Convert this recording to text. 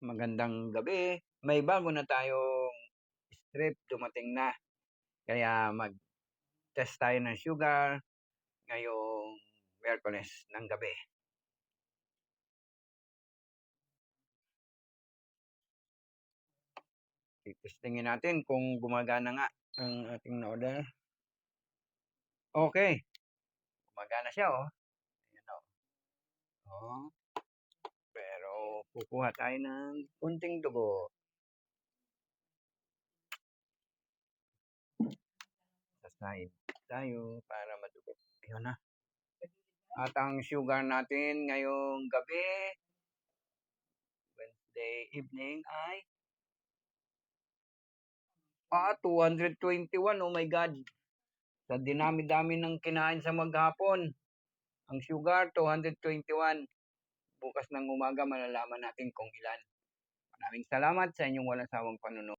Magandang gabi. May bago na tayong script dumating na. Kaya mag-test tayo ng sugar ngayong Miyerkules ng gabi. Testingin natin kung gumagana nga ang ating na-order. Okay. Gumagana siya, oh. Ayan, oh. Oh. Pero kukuha tayo ng kunting dugo. Sasayin tayo para madugo. Ayun na. At ang sugar natin ngayong gabi, Wednesday evening ay 221. Oh my God. Sa dinami-dami ng kinain sa maghapon. Ang sugar, 221. Bukas ng umaga malalaman natin kung ilan. Maraming salamat sa inyong walang sawang panunood.